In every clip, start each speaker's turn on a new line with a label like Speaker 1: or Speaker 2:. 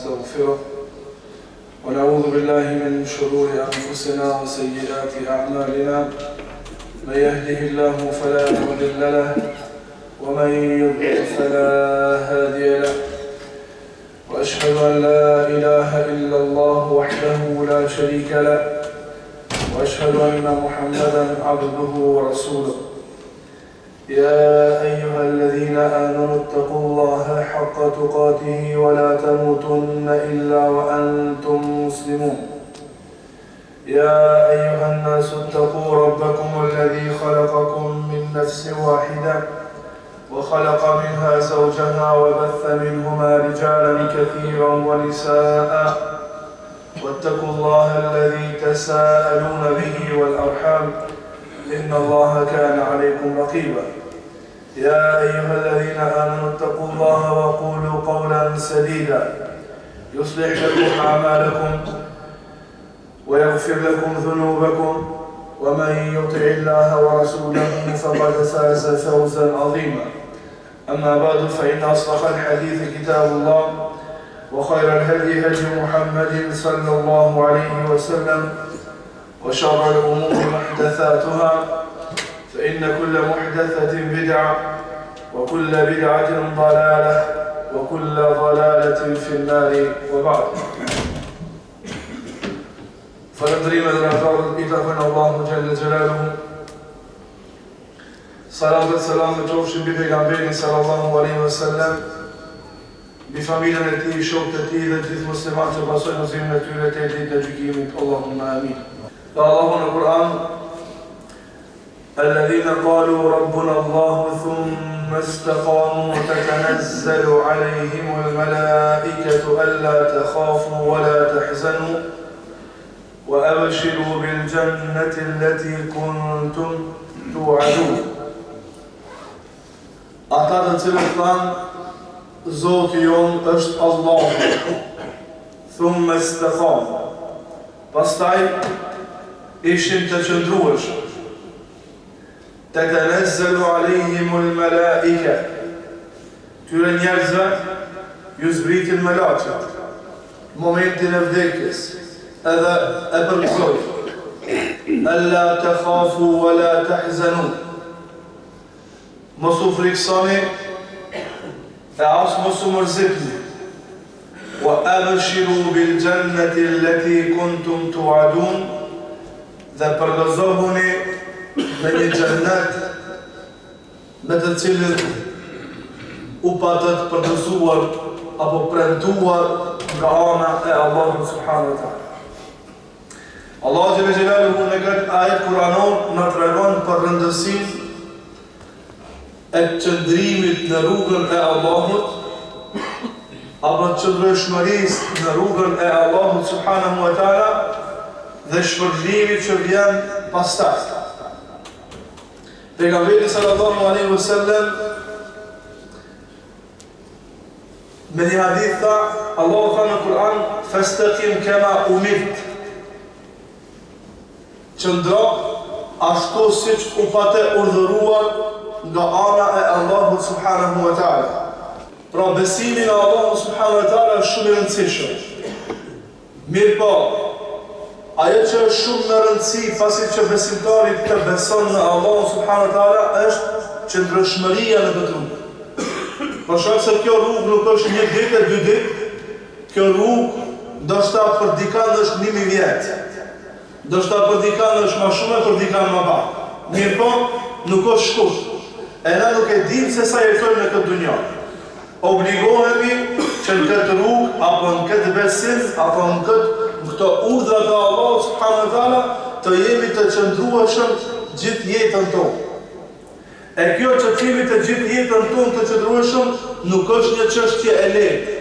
Speaker 1: ونستغفره ونعوذ بالله من شرور أنفسنا وسيئات أعمالنا من يهده الله فلا مضل له ومن يضلل فلا هادي له وأشهد أن لا إله إلا الله وحده لا شريك له وأشهد أن محمدا عبده ورسوله يا أيها الذين آمنوا اتقوا الله حق تقاته ولا تموتن إلا وأنتم مسلمون يا أيها الناس اتقوا ربكم الذي خلقكم من نفس واحدة وخلق منها زوجها وبث منهما رجالا كثيرا ونساء واتقوا الله الذي تساءلون به والأرحام إن الله كان عليكم رقيبا يا أيها الذين آمنوا اتقوا الله وقولوا قولا سديدا يصلح لكم أعمالكم ويغفر لكم ذنوبكم ومن يطع الله ورسوله فقد فاز فوزا عظيما أما بعد فإن أصدق الحديث كتاب الله وخير الهدي هدي محمد صلى الله عليه وسلم وشر الأمور محدثاتها فإن كل محدثة بدعة وكل بدعة ضلالة وكل ضلالة في النار وبعد فلندريم الأفراد إتفن الله جل جلاله صلاة والسلام جوش ببيغمبر صلى الله عليه وسلم بفاميلën e tij, shokët e tij dhe gjithë muslimanët që pasojnë udhëzimin e tyre te ditë e gjykimit. Allahumma amin. Ka Allahu në Kur'an: "Alladhina qalu rabbuna Allahu thumma istaqamu tatanazzalu alayhimul malaikatu alla takhafu wa la tahzanu wa abshiru bil jannati allati kuntum tu'adun." Ata të cilët thanë Zoti jon është Allahu, thumma istaqamu, pastaj ishin të qëndrueshëm. Tatanazzalu alayhimul malaika, tyre njerëzve ju zbritin melaqet momentin e vdekjes, edhe e përgëzojnë: alla takhafu wa la tahzanu, mos u friksoni e as mos u mërzitni, wa abshiru bil jannati allati kuntum tu'adun, dhe përgëzohuni me një xhennet me të cilën u patët përgëzuar apo premtuar nga ana e Allahut subhanahu wa taala. Allah xhelle xhelaluhu në këtë ajet kuranor na tregon për rëndësinë e qëndrimit në rrugën e Allahut, apo qëndrueshmërisë në rrugën e Allahut subhanahu wa taala dhe shpërblimit që vjen pastaj. Pejgamberi sallallahu alaihi wasallam me një hadith tha, Allahu tha në Kur'an: "Fastaqim kama umirt", qëndro ashtu siç u pate urdhëruar nga ana e Allahut subhanahu wa taala. Pra besimi në Allahut subhanahu wa taala është shumë i rëndësishëm. Mirë po, ajo që është shumë në rëndësi pasi që besimtari të beson në Allahun subhanahu wa taala është qëndrueshmëria në këtë rrugë. Për shkak se kjo rrugë nuk është një ditë e dy ditë, kjo rrugë ndoshta për dikën është 1000 vjet. Ndoshta për dikën është më shumë, për dikën më pak. Mirë po, nuk është shkurt. E na nuk e dim se sa jetojmë në këtë dunjë. Obligohemi që në këtë rrugë, apo në këtë besim, apo në këto urdhra të Allahut subhanahu wa taala, të jemi të qëndrueshëm gjithë jetën tonë. E kjo që të jemi të gjithë jetën tonë të qëndrueshëm nuk është një çështje e lehtë.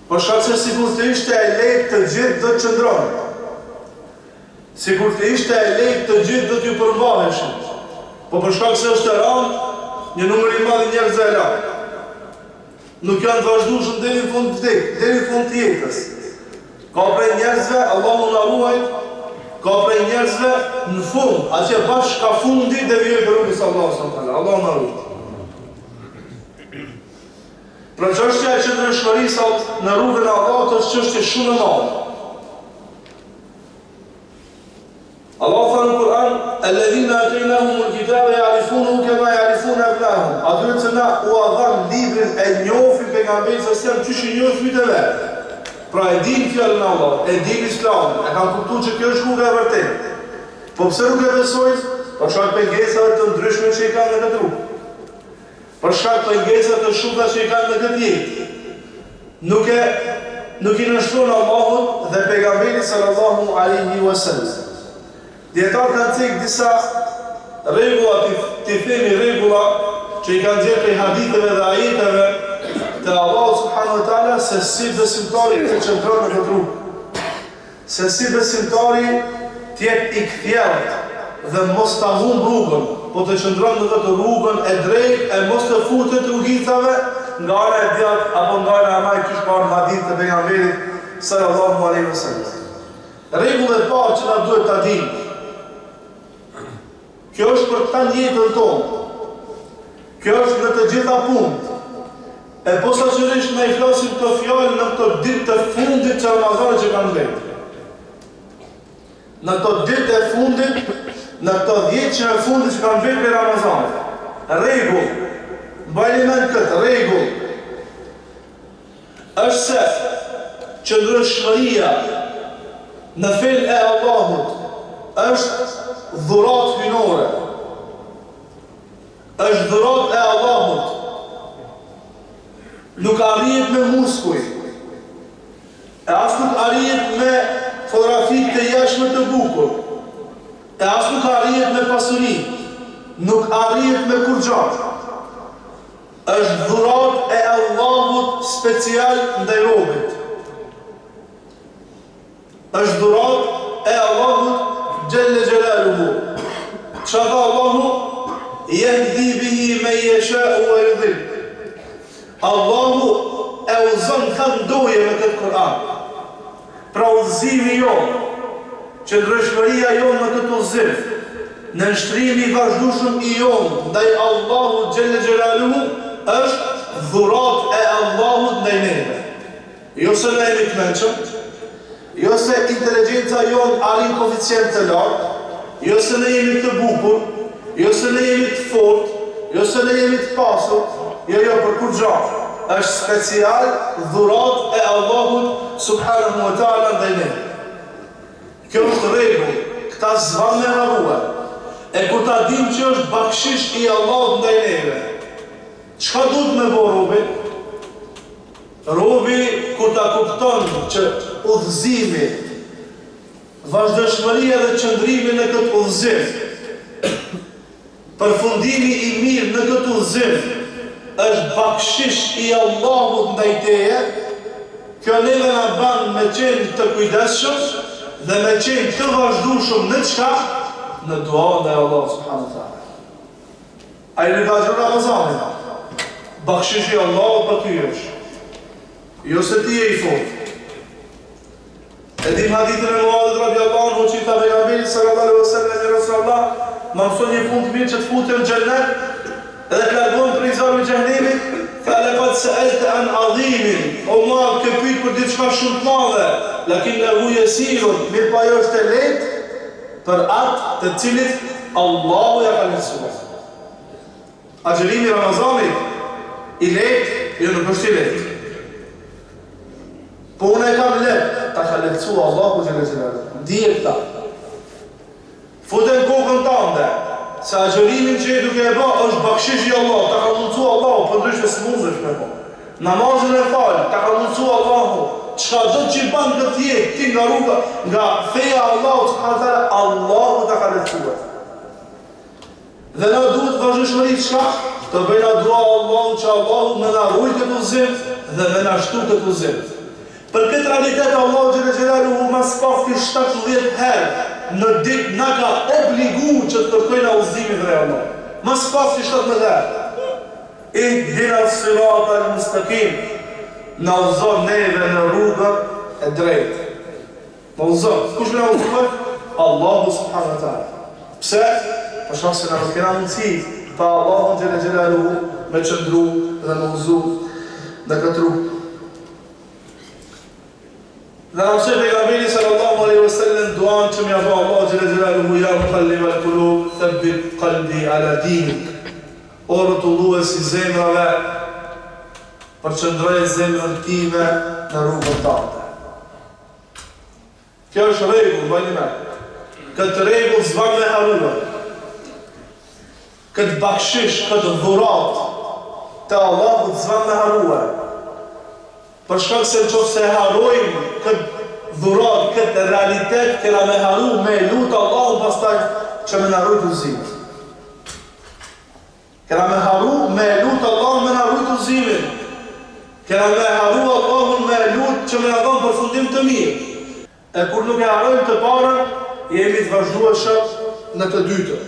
Speaker 1: Por shkak se sikur të ishte e lehtë të gjithë do të qëndronin. Sikur të ishte e lehtë të gjithë do t'ju përmbaheshin. Po për shkak se është e rëndë, një numër i madh njerëzve e lanë. Nuk janë vazhdueshëm deri në fund të vdekjes, deri në fund të jetës. Ka prej njerëzve, Allahu na ruaj, ka prej njerëzve në fund, atje bashkë ka fundi devijojnë për rrugën e Allahut subhanahu wa taala. Allahu na ruaj. Pra çështja e qëndrueshmërisë në rrugën e Allahut është çështje shumë e madhe. Allah thënë në Kur'an, "Alladhina ataynahumul kitaba ya'rifunahu kama ya'rifuna abna'ahum." Atyre që na u adhan librin e njohin pejgamberin se janë çish i njohin fëmijët e vet. Pra e din fjalën e Allahut, e din Islamin, e kanë kuptuar që kjo është rruga e vërtetë. Po pse nuk e besojnë? Për shkak të pengesave të ndryshme që i kanë në këtë rrugë. Për shkak të pengesave të shumta që i kanë në këtë jetë. Nuk i nështron Allahun dhe pejgamberin sallallahu alaihi wasallam. Djetarë kanë cekë disa regula, të themi regula që i kanë gjetë prej haditheve dhe ajeteve të Allahu subhanahu wa taala se si besimtari të qëndron në këtë rrugë. Se si besimtari tjetë i kthjellët dhe mos ta humb rrugën, po të qëndron në këtë rrugën e drejtë e mos të futet rrugicave nga ana e djathtë apo nga ana e majtë që ka në hadith të pejgamberit sallallahu alaihi wasallam. Rregulla e parë që na duhet ta dimë. Kjo është për ta jetën tonë. Kjo është në të gjitha punët. E posaçërisht ne i flasim këto fjalë në këto ditë të fundit të Ramazanit që kanë vetë. Në këto ditë e fundit, në këto 10 që e fundit që kanë vetë për Ramazanit. Rregull, mbajeni mend këtë rregull. Është se qëndrueshmëria në fen e Allahut është dhurat hynore. Është dhurat e Allahut. Nuk arrijet me muskuj. E as nuk arrijet me fotografit të jashtme të bukur. E as nuk arrijet me pasuri. Nuk arrijet me kurxhat. Është dhurat e Allahut special ndaj robit. Është dhurat e Allahut Jelle Jalaluhu. Çka tha Allahu? Yahdi bihi man yasha'u wa yudhill. Allahu e uzon këndoje me këtë Kur'an. Pra udhëzimi jonë, qëndrueshmëria jonë në këtë udhëzim, në nështrimi i vazhdueshëm i jonë ndaj Allahu Jelle Jalaluhu është dhurat e Allahut ndaj neve. Jo se ne jemi të mençëm, jo se inteligjenca jonë arrin koeficient të lartë, jo se ne jemi të bukur, jo se ne jemi të fortë, jo se ne jemi të pasur, jo për kur gjatë. Është special dhurat e Allahut subhanahu wa taala ndaj neve. Kjo është rregull, këta zvan me harrua. E kur ta dim që është bakshish i Allahut ndaj neve, çka duhet me bo robi? Robi kur ta kupton që udhëzimi, vazhdimëria dhe qëndrimi në këtë udhëzim, përfundimi i mirë në këtë udhëzim, është bakshish i Allahut ndaj teje, kjo neve na ban me qenë të kujdesshëm dhe me qenë të vazhdueshëm në çka? Në dua ndaj Allahut subhanahu wa taala. Ai në vazhdim Ramazanin. Bakshishi i Allahut për ty është. Jo se ti je i fortë. Edhim hadithën e Muadhit radhiyallahu anhu që i tha pejgamberit sallallahu alaihi wasallam e Rasulullah, më mëson një punë të mirë që të futem në xhennet, edhe të largohem prej zjarrit të xhenemit, fa laqad sa'alta an azimin. O Muadh, ke pyet për diçka shumë të madhe, lakinnahu yasirun, mirë pa jo është e lehtë për atë të cilit Allahu ja ka lehtësuar. Agjerimi i Ramazanit i lehtë, jo nuk është i lehtë. Po unë e kam lehtë, ta ka lehtësua Allahu Jelle Jalaluhu. Dije këta. Futen kokën tënde, se agjerimin që e duke e ba është bakshish i Allah, ta ka mundësua Allahu, për ndryshme së mundësh me ba. Namazën e falë, ta ka mundësua Allahu, qka do që i banë këtë jetë, ti nga rruga, nga feja Allahu, Allahu ta ka lehtësua. Dhe na duhet vazhdimëri çka? Të bëjna dua Allahu që Allahu me na ruaj këtë udhëzim dhe me na shtu këtë udhëzim. Për këtë realitet Allahu Jelle Jalaluhu mas pafti 17 herë në ditë na ka obliguar që të kërkojna udhëzimin drejt Allahut. Mas pafti 17 herë. Ihdina as-siratal mustaqim. Na udhëzon neve në rrugën e drejtë. Na udhëzon. Kush na udhëzon? Allahu subhanahu wa taala. Pse? Për shkak se na kena mundësi pa Allahun Jelle Jalaluhu me qëndru dhe me udhëzu. në këtë rrugë. Dhe në mësë pejgamberi sallallahu alaihi wasallam duan që mja ba Allah xhelaluhu ya muqallibal qulub thabbit qalbi ala dinik. O rrotullues i zemrave, përqendroje zemrën time në rrugën tënde. Kjo është rregull, vajni me. Këtë rregull s'van me harruar. Këtë bakshish, këtë dhurat të Allahut s'van me harruar. Për shkak se nëse harrojmë këtë dhurat, këtë realitet, kena me harru me lutë Allahun pastaj që me na rujt udhëzimin. Kena me harru me lutë Allahun me na rujt udhëzimin. Kena me harru Allahun me lutë që me na dhon përfundim të mirë. E kur nuk e harrojmë të parën, jemi të vazhdueshëm në të dytën.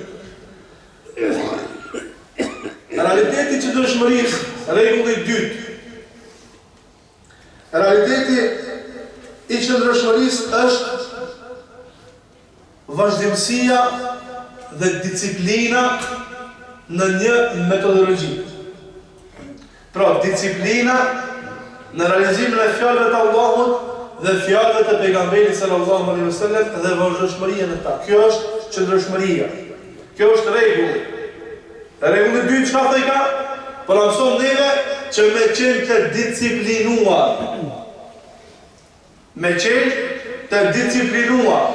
Speaker 1: Realiteti që dëshmërisë, rregulli i dytë. Realiteti i qëndrueshmërisë është vazhdimësia dhe disiplina në një metodologji. Pra, disiplina në realizimin e fjalëve të Allahut dhe fjalëve të pejgamberit sallallahu alaihi wasallam dhe vazhdimësia në ta. Kjo është qëndrueshmëria. Kjo është rregulli. Rregulli i dytë çfarë thë ka? Po na mëson neve që me qenë të disiplinuar. Me qenë të disiplinuar.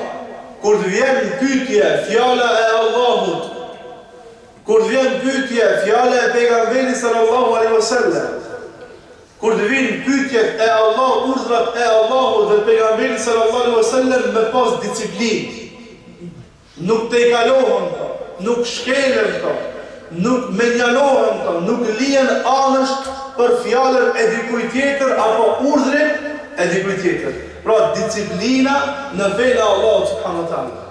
Speaker 1: Kur të vjen pyetje fjala e Allahut, kur të vjen pyetje fjala e pejgamberit sallallahu alaihi wasallam, kur të vjen pyetjet e Allahut, urdhrat e Allahut dhe pejgamberit sallallahu alaihi wasallam me pas disiplinë. Nuk të kalohen, nuk shkelen to, nuk menjalohen to, nuk lihen anësh për fjalën e dikujt tjetër apo urdhrin e dikujt tjetër. Pra, disiplina në fenë e Allahut subhanahu wa taala.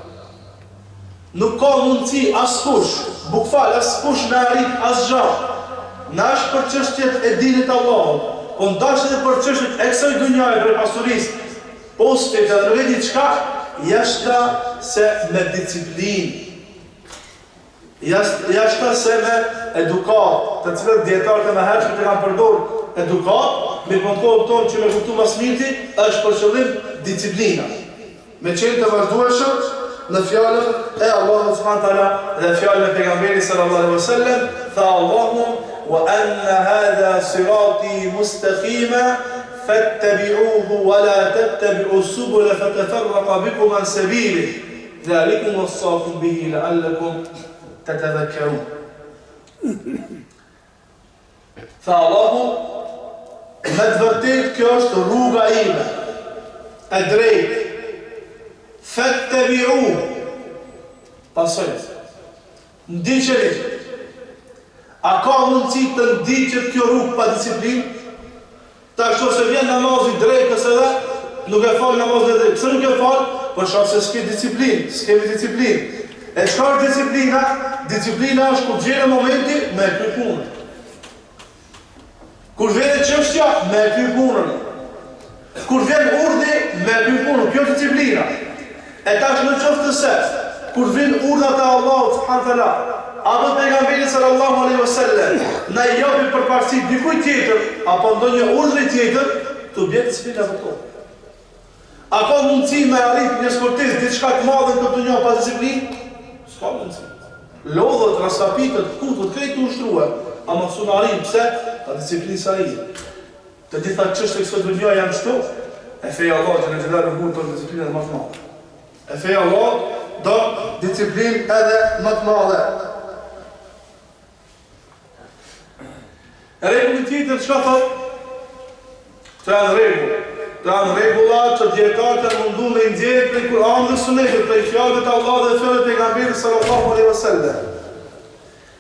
Speaker 1: Nuk ka mundësi askush, bukfal askush me arrit asgjë. Nash për çështjet e dinit Allahut, po ndash edhe për çështjet e kësaj dunjaje për pasurisë, poste të rrëve diçka, jashta se me disiplinë. Jashta se me edukat, të cilët dietarët e mëhershëm të kanë përdorur edukat, me kontrollin tonë që me kuptu mas mirti, është për qëllim disiplina. Me qenë të vazhdueshëm në fjallën e Allahut subhanahu wa taala dhe fjallën e pejgamberit sallallahu alaihi wasallam, tha Allahu: "Wa anna hadha sirati mustaqima fattabi'uhu wa la tattabi'u subula fatafarraqa bikum an sabilihi. Dhalikum wassakum bihi la'allakum tatadhakkarun." Tha Allahu: me të vërtet kjo është rruga ime, e drejtë. Fattabi'u. Pasoj. Ndiqeni. A ka mundësi të ndiqet kjo rrugë pa disiplinë? Tash se vjen namazi drejtës edhe nuk e fal namazin e drejtë. Pse nuk e fal? Për shkak se s'ke disiplinë, s'kemi disiplinë. E çfarë është disiplina? Disiplina është kur vjen momenti me kry punën. Kur vjen çështja me kry punën. Kur vjen urdhri me kry punën, kjo është disiplina. E tash në qoftë se kur vjen urdhat e Allahut subhanahu wa taala, apo pejgamberi sallallahu alaihi wasallam na japi përparësi dikujt tjetër apo ndonjë urdhri tjetër, të bie disiplina për to. A ka mundësi me arrit një sportist diçka të madhe në këtë dunjë pa disiplinë? S'ka mundësi. Lodhët, rastapitët, kutët, krejt të ushtruar, ama su në arrit, pse? Pa disiplinë sa i. Të gjitha çështje kësaj dunjë janë kështu, e feja Allah që në gjitha rëmbunë të disiplinët më të madhe. E feja Allah do disiplinë edhe më të madhe. Rregulli tjetër çka thot? Këto janë rregull. Këto janë rregulla që dietarët e mundu me nxjerrë prej Kur'anit dhe Sunetit, prej fjalëve të Allahut dhe fjalëve të pejgamberit sallallahu alaihi wasallam.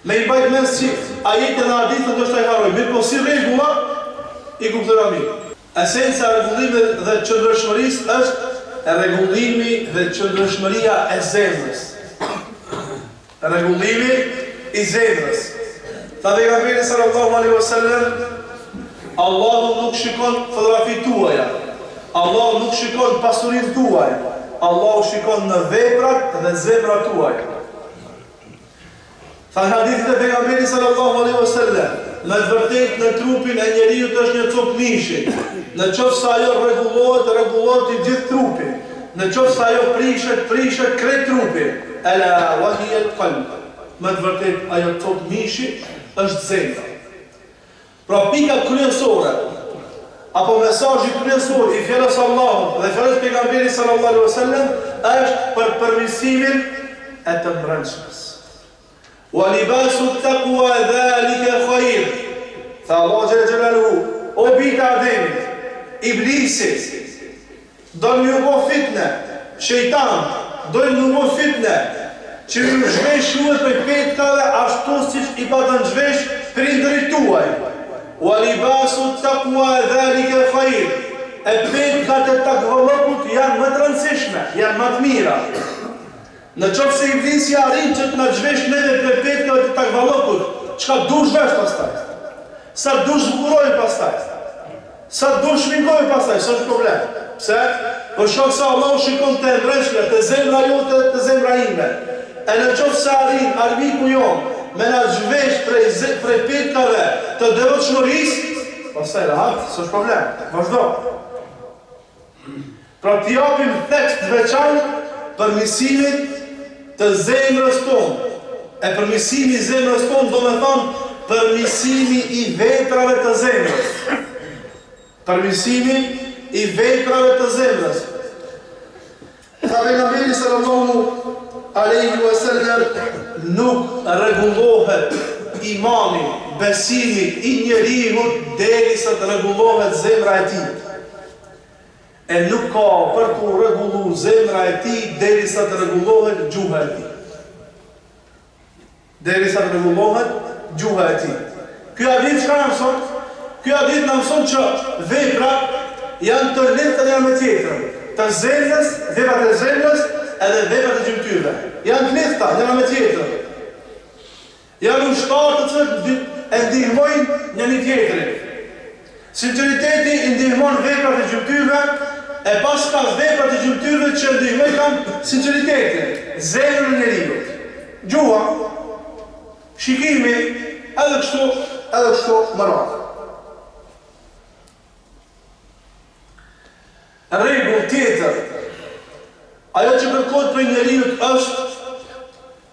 Speaker 1: Me i bajt mes që ajetin e hadithit do të harroj, mirë po si rregulla i kuptojmë mirë. Esenca e rregullimit dhe qëndrueshmërisë është rregullimi dhe qëndrueshmëria e zemrës. Rregullimi i zemrës. Tha pejgamberi sallallahu alaihi wasallam: Allahu nuk shikon fotografitë tuaja. Allahu nuk shikon pasurinë tuaja. Allahu shikon në veprat dhe zemrat tuaja. Tha hadithit e pejgamberit sallallahu alaihi wasallam: me të vërtet në trupin e njeriut është një copë mishi. Në qoftë se ajo rregullohet i gjithë trupi. Në qoftë se ajo prishet krejt trupi. Ala wa hiya al-qalb. Me të vërtet ajo copë mishi është zemra. Pra pika kryesore apo mesazhi kryesor i fjalës Allahut dhe fjalës pejgamberit sallallahu alaihi wasallam është për permisimin e të mbrëmshmes. Wa libasu taqwa dhalika khair. Tha Allah xhalla xhelaluhu, o bita Ademit, Iblisi do një bo fitne, shejtan do një bo fitne, që ju zhveshuhet për petkave ashtu siç i patën zhvesh prindërit tuaj. Wa libasu taqwa dhalika khair. E petkat e takvallëkut janë më të rëndësishme, janë më të mira. Në qoftë se Iblisi arrin që të na zhvesh neve për petkave të takvallëkut, çka dush vesh pastaj? Sa dush zbukurojnë pastaj? Sa dush shminkojnë pastaj? S'është problem. Pse? Për shkak se Allahu shikon të ndreshme, të zemra jote dhe të zemra ime. E në qoftë se armiku jon me na zhvesh prej petkave të devotshmërisë, pastaj rahat, s'është problem. Vazhdo. Pra t'i japim tekst të veçantë përmisimin të zemrës tonë. E përmisimi i zemrës tonë do me thonë përmisimi i veprave të zemrës. Përmisimi i veprave të zemrës. Tha pejgamberi sallallahu alaihi wasallam, nuk rregullohet imani, besimi i njeriu derisa të rregullohet zemra e tij. E nuk ka për të rregulluar zemra e tij derisa të rregullohet gjuha e tij. Derisa të rregullohet gjuha e tij. Ky hadith çka na mëson? Ky hadith na mëson që veprat janë të lidhura njëra me tjetrën. Të zemrës, veprat e zemrës edhe veprat e gjymtyrëve. Janë të lidhura njëra me tjetrën. Janë ushtarë të cilët e ndihmojnë njëri tjetrin. Sinqeriteti i ndihmon veprat e gjymtyrëve, e pas ka veprat e gjymtyrëve që ndihmojnë sinqeritetin, zemrën e njeriu. Gjuha, shikimi, edhe kështu më radhë. Rregull tjetër, ajo që kërkohet për njeriu është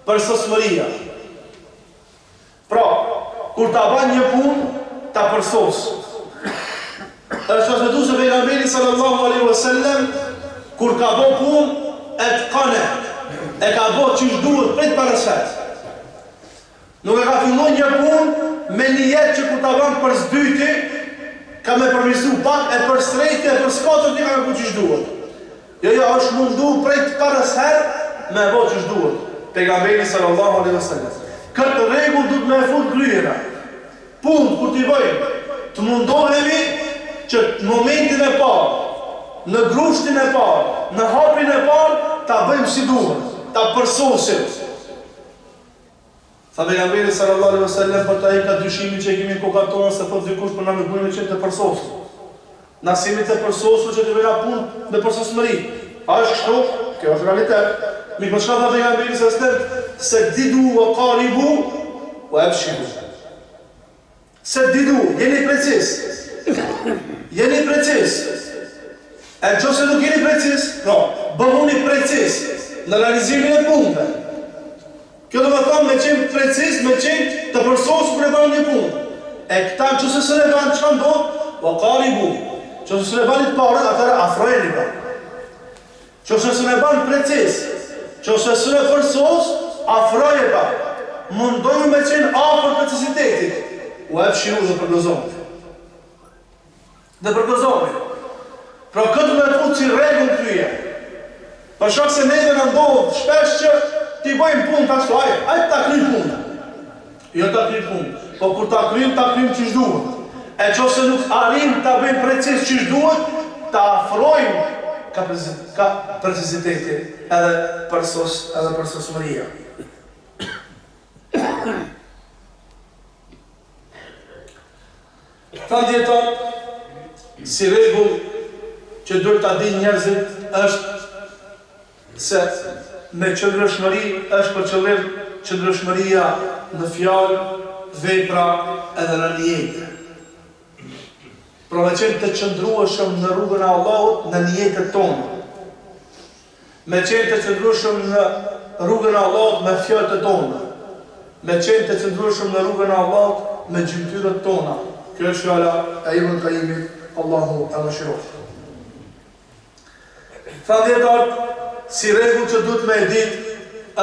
Speaker 1: përsosmëria. Pra, kur ta bën një punë, ta përsos. Është transmetuar se pejgamberi sallallahu alaihi wasallam kur ka bë punë e të kane, e ka bë çish duhet prit para saj. Nuk e ka filluar një punë me nijet që kur ta bën për s'dyti, ka me përmirësu pak e për srejtë e për s'katër ti ka me bu çish duhet. Jo, është mundu prit para saj me bë çish duhet. Pejgamberi sallallahu alaihi wasallam. Këtë rregull duhet me fut gryera. Punë kur t'i bëjmë, të mundohemi që në momentin e parë, në grushtin e parë, në hapin e parë, ta bëjmë si duhet, ta përsosim. Tha pejgamberi sallallahu alaihi wasallam për ta ka dyshimin që kemi kokat tona se thot dikush për na më bujnë që të përsosim. Na simi të përsosu që të bëjmë punë me përsosmëri. A është kështu? Kjo është realitet. Mi për shka tha pejgamberi sallallahu alaihi wasallam, saddidu wa qaribu wa abshiru. Saddidu, jeni precis. Jeni precis. E nëse nuk jeni precis, bëhuni precis në realizimin e punëve. Kjo do të thonë me qenë precis, me qenë të përsosur për e bërë një punë. E këta nëse së ne banë çka ndodh, wa qaribu. Nëse së ne banë të parë, atëherë afrojeni ba. Nëse së ne banë precis, nëse së ne përsos, afroje ba. Mundojmë me qenë afër precisitetit. U abshiru dhe përgëzoni. Dhe përgëzoni. Pra këtë me fut si rregull tyje. Për shkak se neve në ndodhë shpesh që t'i bëjmë punë të ashtu, ajtë ta kryjmë punë. Jo ta kryjmë punë, po kur ta kryjmë çish duhet. E qose nuk arrim ta bëjmë precis çish duhet, ta afrojmë ka precisiteti edhe përsosmëria. Thanë djeton, si rregull që duhet ta dinë njerëzit është se me qëndrëshmëri është për qëllim qëndrëshmëria në fjalë, vepra edhe në njete. Pra me qenë të qëndrueshëm në rrugën e Allahut në njetet tonë. Me qenë të qëndrueshëm në rrugën e Allahut me fjalët tona. Me qenë të qëndrueshëm në rrugën e Allahut me gjymtyrët tona. Kjo është fjala e Ibn Qayyimit, Allahu e mëshiroft. Thanë dietarët, si rregull që duhet me e ditë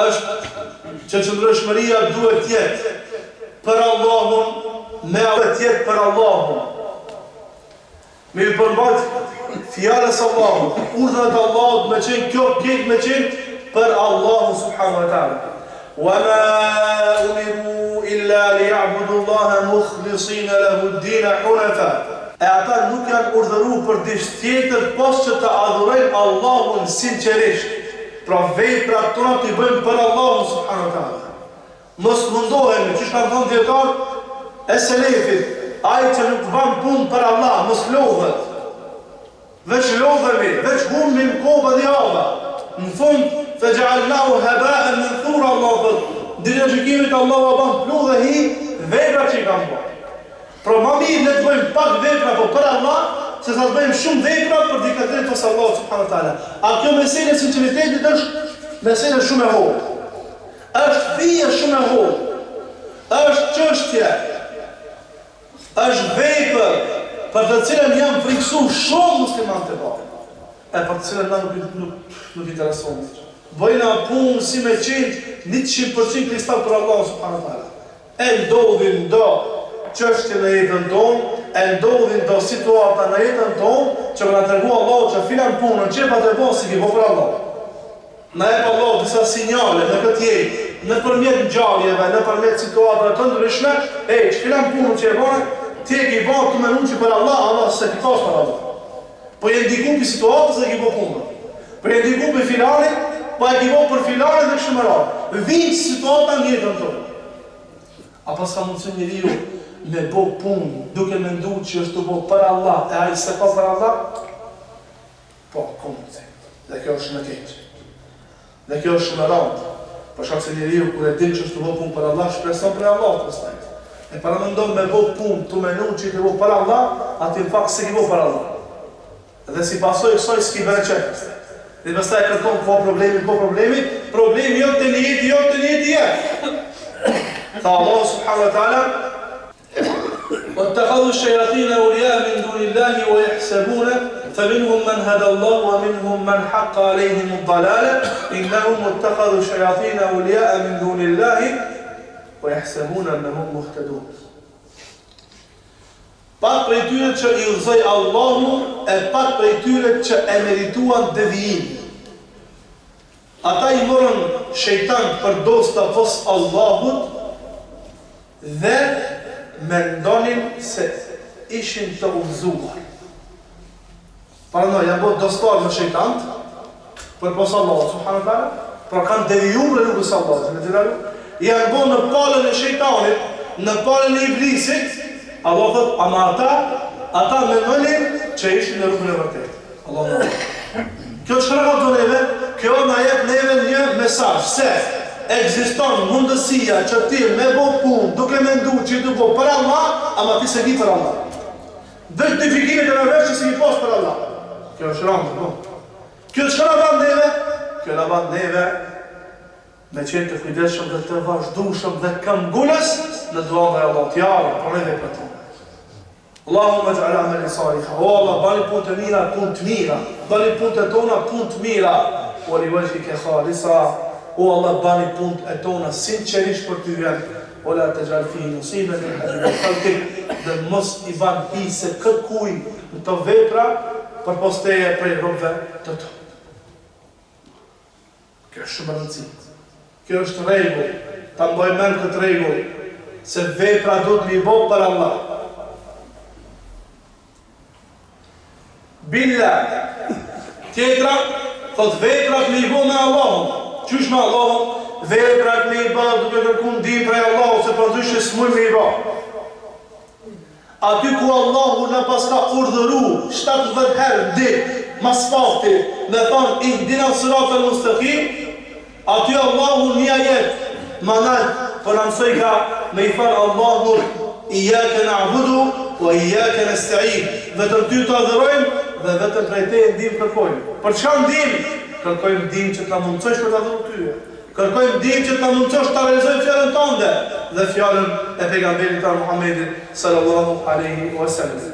Speaker 1: është që qëndrueshmëria duhet tjetë për Allahun, me duhet tjetë për Allahun. Me i përmbat fjallës Allahut, urdhët Allahut me qenë kjo pjetë me qenë për Allahun subhanahu wa ta'ala. وَمَا أُمِرُوا إِلَّا لِيَعْبُدُوا اللَّهَ مُخْلِصِينَ لَهُ الدِّينَ حُنَفَاءَ. E ata nuk janë urdhëruar për diçka tjetër pos që të adhurojnë Allahun sinqerisht. Pra veprat tona t'i bëjmë për Allahun subhanahu wa ta'ala. Mos mundohemi, që kanë thënë dietar e selefit, ai që nuk bën punë për Allah, mos lodhet. Veç lodhemi, veç humbim kohë dhe javë. Në fund فَجَعَلْنَاهُ هَبَاءً مَنْثُورًا Allah thot. Ditë gjykimit Allahu a bën plu dhe hi vepra që i kanë bërë. Pra më mirë le të bëjmë pak vepra për Allah, se sa të bëjmë shumë vepra për dikë tjetër pas Allahut subhanahu wa taala. A kjo meselë e sinqeritetit është meselë shumë e hollë. Është fije shumë e hollë. Është çështje. Është vepër për të cilën janë friksuar shumë muslimanë të parë. E për të cilën na nuk intereson. Bëjna punë si me qenë 100% kristal për Allah subhanahu wa taala. E ndodhin do çështje në jetën tonë, e ndodhin do situata në jetën tonë, që më na tregu Allahu që filan punën që pa treguar si kipo për Allah. Na e pa Allahu disa sinjale në këtë jetë, nëpërmjet ngjarjeve, nëpërmjet situatave të ndryshme, filan punën që e bën, ti e ke bërë të menuar që për Allah, Allah se ti thos për Allah. Po je ndiku për situatës dhe kipo punën. Po je ndiku për filanin, po e kipo për filanin dhe kështu Vinë situata në jetën tonë. A pas ka mundësi njeriu me bo punë, duke menduar që është të bo për Allah, e ai se ka për Allah? Po, mundësi. Dhe kjo është në keq. Dhe kjo është në randë. Për shkak se njeriu kur e din që është të bo punë për Allah, shpreson për Allah pastaj. E para mendon me bo punë, të menduar që të bo për Allah, aty në fakt se ki bo për Allah. Dhe si pasojë kësaj s'ki bereqet. Dhe pastaj kërkon problemi, problemi jo të njëti jetë. Tha Allah subhanahu wa ta'ala وَاتَّخَذُوا الشَّيَاطِينَ أَوْلِيَاءَ مِنْ دُونِ اللَّهِ وَيَحْسَبُونَ فَمِنْهُمْ مَنْ هَدَى اللَّهُ وَمِنْهُمْ مَنْ حَقَّ عَلَيْهِمُ الضَّلَالَةُ إِنَّهُمْ اتَّخَذُوا الشَّيَاطِينَ أَوْلِيَاءَ مِنْ دُونِ اللَّهِ وَيَحْسَبُونَ أَنَّهُمْ مُهْتَدُونَ. Pak prej tyre që i udhëzoi Allahu e pak prej tyre që e merituan devijimin. Ata i morën shejtan për dosta pos Allahut dhe mendonin se ishin të udhëzuar. Parano, janë bërë dostar në shejtant për pos Allahut subhanahu wa taala, pra kanë devijuar në rrugën e Allahut. Janë bërë në palën e shejtanit, në palën e iblisit. Allah thot, ama ata mendonin që ishin në rrugën e vërtetë. Allah në kjo shkërëgat të neve, kjo na jep neve një mesazh se ekziston mundësia që ti me bo punë, duke menduar që ti bo për Allah, ama ti se di për Allah. Dhe defikimet e nëvesh që si i pos për Allah. Kjo është randë, no? Kjo shkërëgat neve, kjo në ban neve me qenë të kujdeshëm dhe të vazhdushëm dhe këmbgulës në duan dhe Allah t'jave, për neve për tonë. Allahumma ij'al a'malana salihan. O Allah, bani punë të mira, punë të mira. Bani punë të tona, punë të mira. O li wajhika khalisa. O Allah, bani punë e tona sinqerisht për ty vjen. O la taj'al fihi musiban min khalqik. Dhe mos i ban hise kërkuj në të vepra për posteje prej robëve të tu. Kjo është shumë rëndësishme. Kjo është rregull. Ta mbojmë mend këtë rregull se vepra duhet me i bë për Allah. Billa, tjetra, thot veprat me i bo me Allahun. Qysh me Allahun? Veprat me i bo duke kërku ndim prej Allahut, se përdyshe s'muj me i bo. Aty ku Allahu në pas ka urdhëru 70 herë dit, mas fakti, me thonë ihdina siratal mustaqim, aty Allahu një ajet manal për nëmsoj ka me I falë Allahut Iyake na'budu wa iyake nasta'in. Vetëm ty të adhurojmë dhe vetëm prej teje ndihmë kërkojmë. Për çfarë ndihmë? Kërkojmë ndihmë që të na mundësosh për të adhuruar ty. Kërkojmë ndihmë që të na mundësosh të realizojmë fjalën tënde dhe fjalën e pejgamberit tonë Muhammedit sallallahu alaihi wasallam.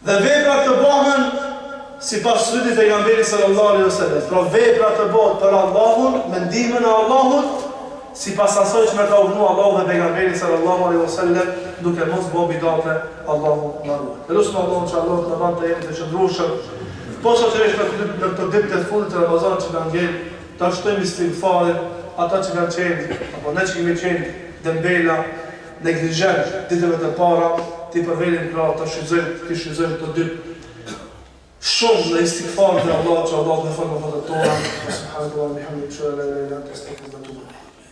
Speaker 1: Dhe veprat të bëhen sipas sunetit të pejgamberit sallallahu alaihi wasallam. Pra veprat të bëhen për Allahun, me ndihmën e Allahut, sipas asaj që na ka urdhëruar Allahu dhe pejgamberi sallallahu alaihi wasallam, duke mos bërë bidate, Allahu na ruaj. Elusme Allahu që Allah të ban të jemi të qëndrueshëm. Posaçërisht në këtë ditë të fundit të Ramazanit që na ngel, ta shtojmë istighfarin ata që kanë qenë apo ne që kemi qenë dembela, neglizhent ditëve të para, ti përvelin pra ta shfrytëzojmë këtë ditë shumë në istighfar të Allah që Allah në falë më fatë tona. Subhanallahu wa bihamdihi, la ilaha illa anta, astaghfiruka wa atubu ilayk.